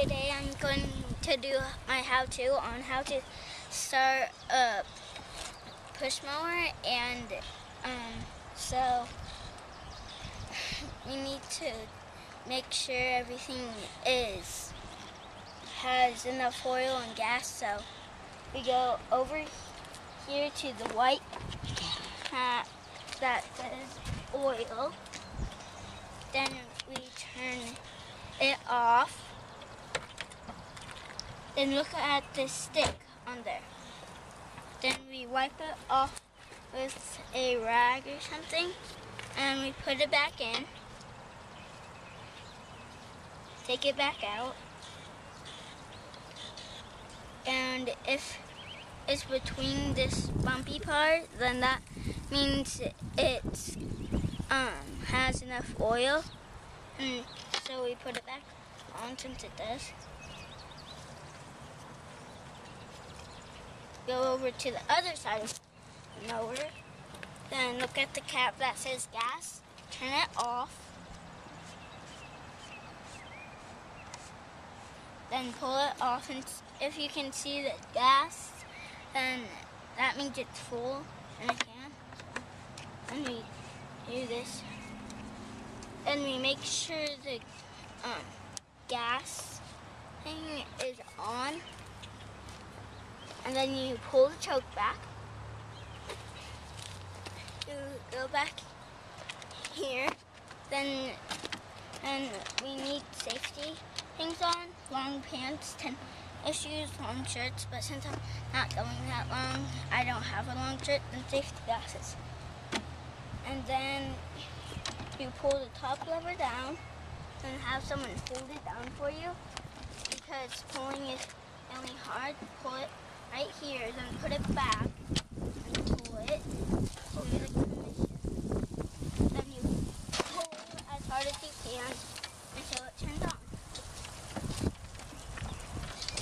Today I'm going to do my how-to on how to start a push mower, and so we need to make sure everything has enough oil and gas. So we go over here to the white hat that says oil. Then we turn it off. Then look at the stick on there. Then we wipe it off with a rag or something, and we put it back in. Take it back out. And if it's between this bumpy part, then that means it has enough oil. And so we put it back on since it does. Go over to the other side of the mower. Then look at the cap that says gas. Turn it off. Then pull it off, and if you can see the gas, then that means it's full, and it can. And we do this. And we make sure the gas thing is on. And then you pull the choke back. You go back here. Then, and we need safety things on. Long pants, tennis shoes, long shirts. But since I'm not going that long, I don't have a long shirt, and safety glasses. And then you pull the top lever down and have someone hold it down for you, because pulling is really hard. Pull it right here, then put it back and pull it through the ignition. Then you pull as hard as you can until it turns on.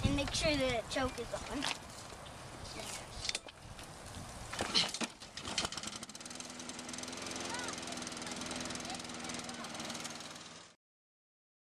And make sure the choke is on.